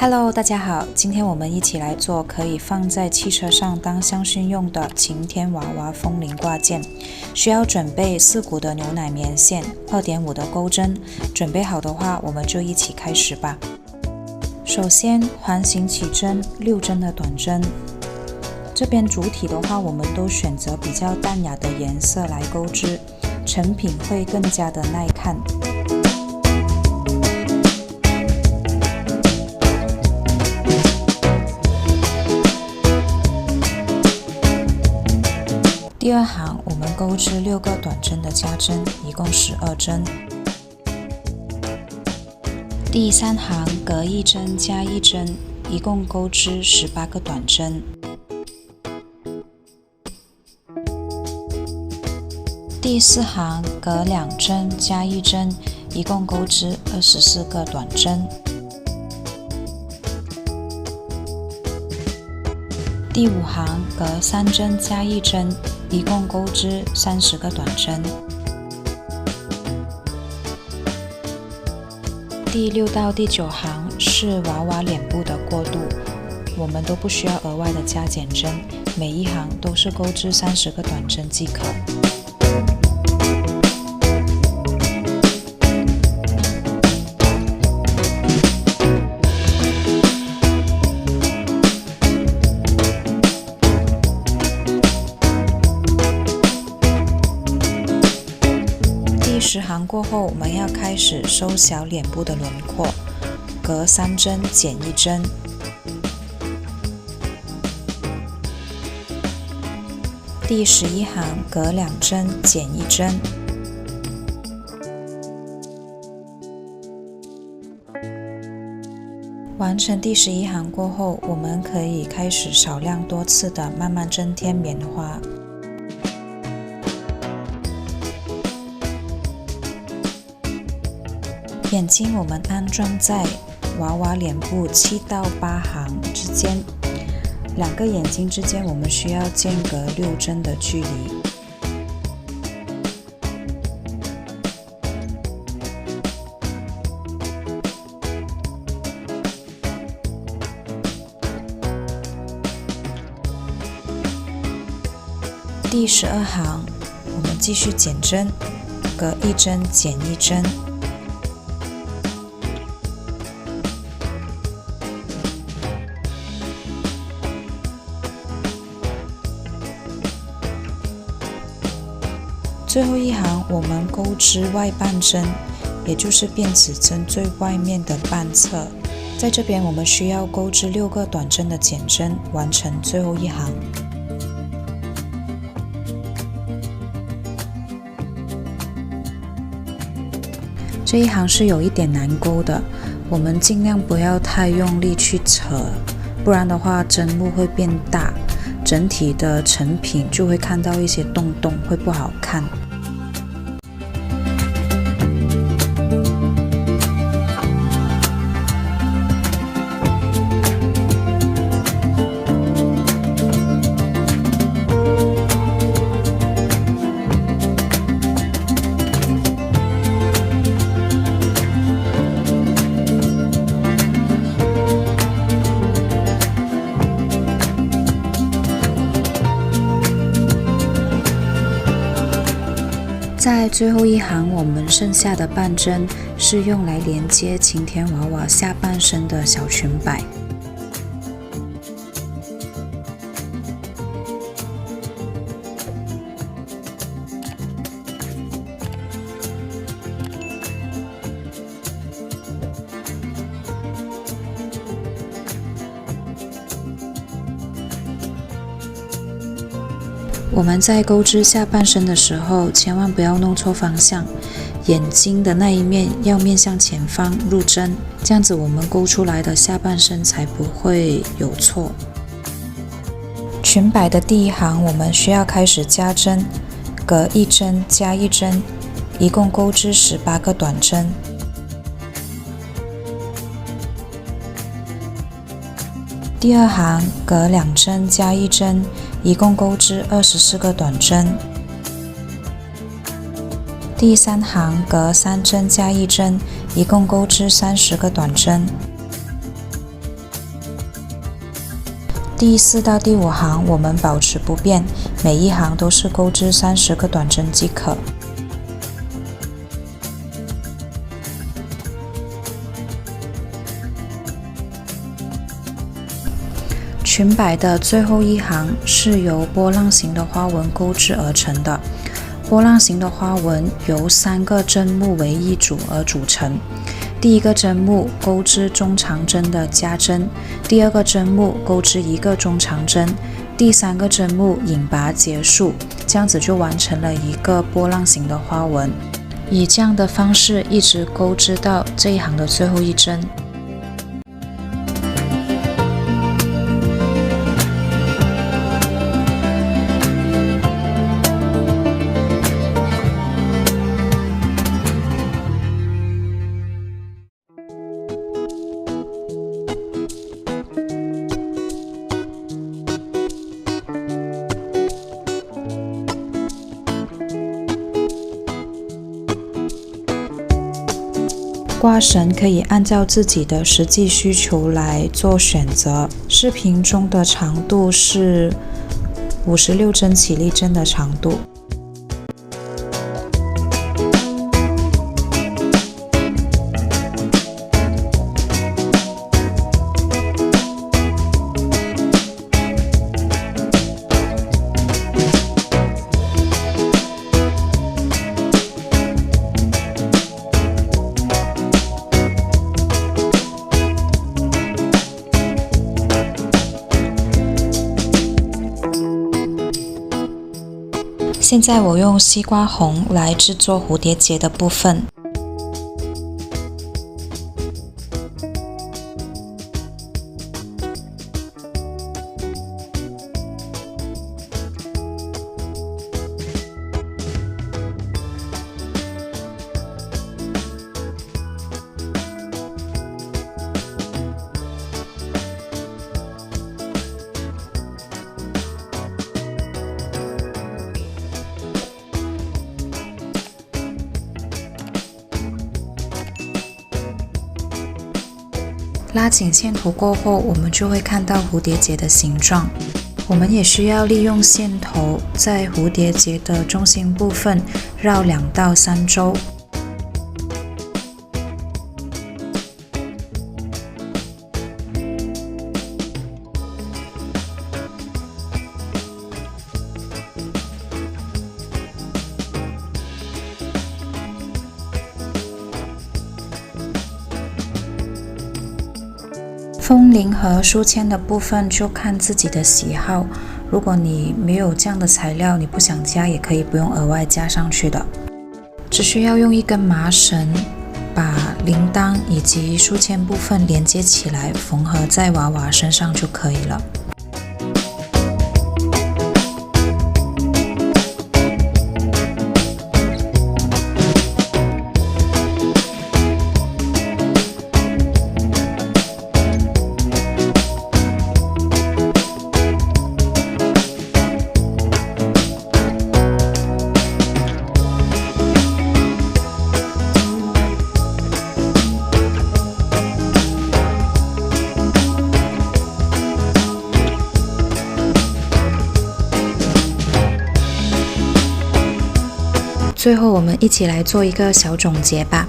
Hello， 大家好，今天我们一起来做可以放在汽车上当香薰用的晴天娃娃风铃挂件。需要准备4股的牛奶棉线、2.5的钩针。准备好的话，我们就一起开始吧。首先环形起针6针的短针，这边主体的话，我们都选择比较淡雅的颜色来钩织，成品会更加的耐看。第2行我们钩织6个短针的加针，一共12针。第3行隔1针加1针，一共钩织18个短针。第4行隔2针加1针，一共钩织24个短针。第5行隔3针加1针，一共钩织30个短针。第6到第9行是娃娃脸部的过渡，我们都不需要额外的加减针，每一行都是钩织30个短针即可。第10行过后，我们要开始收小脸部的轮廓，隔3针减1针。第11行隔2针减1针。完成第11行过后，我们可以开始少量多次的慢慢增添棉花。眼睛我们安装在娃娃脸部7到8行之间，2个眼睛之间我们需要间隔6针的距离。第12行我们继续减针，隔1针减1针。最后一行我们钩织外半针，也就是辫子针最外面的半侧，在这边我们需要钩织6个短针的减针，完成最后一行。这一行是有一点难钩的，我们尽量不要太用力去扯，不然的话针目会变大，整体的成品就会看到一些洞洞，会不好看。在最后一行，我们剩下的半针是用来连接晴天娃娃下半身的小裙摆。我们在钩织下半身的时候，千万不要弄错方向，眼睛的那一面要面向前方入针，这样子我们钩出来的下半身才不会有错。裙摆的第1行我们需要开始加针，隔1针加1针，一共钩织18个短针。第2行隔2针加1针，一共钩织24个短针。第3行隔3针加1针，一共钩织30个短针。第4到第5行我们保持不变，每一行都是钩织30个短针即可。裙摆的最后一行是由波浪形的花纹钩织而成的。波浪形的花纹由3个针目为一组而组成。第一个针目钩织中长针的加针，第2个针目钩织1个中长针，第3个针目引拔结束，这样子就完成了一个波浪形的花纹。以这样的方式一直钩织到这一行的最后一针。挂绳可以按照自己的实际需求来做选择。视频中的长度是56针起立针的长度。现在我用西瓜红来制作蝴蝶结的部分。拉紧线头过后，我们就会看到蝴蝶结的形状。我们也需要利用线头在蝴蝶结的中心部分绕2到3周。风铃和书签的部分就看自己的喜好，如果你没有这样的材料，你不想加也可以不用额外加上去的。只需要用一根麻绳把铃铛以及书签部分连接起来，缝合在娃娃身上就可以了。最后我们一起来做一个小总结吧。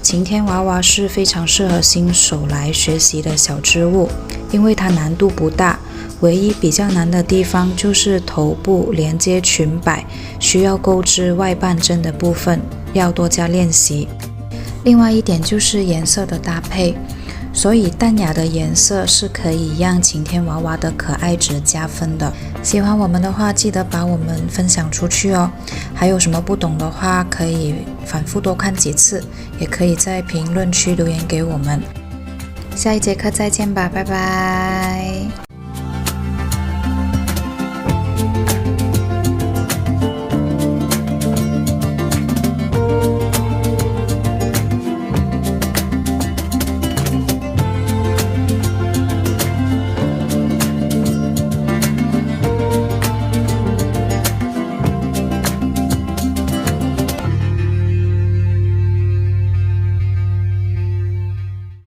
晴天娃娃是非常适合新手来学习的小织物，因为它难度不大，唯一比较难的地方就是头部连接裙摆需要钩织外半针的部分，要多加练习。另外一点就是颜色的搭配，所以淡雅的颜色是可以让晴天娃娃的可爱值加分的。喜欢我们的话，记得把我们分享出去哦。还有什么不懂的话，可以反复多看几次，也可以在评论区留言给我们。下一节课再见吧，拜拜。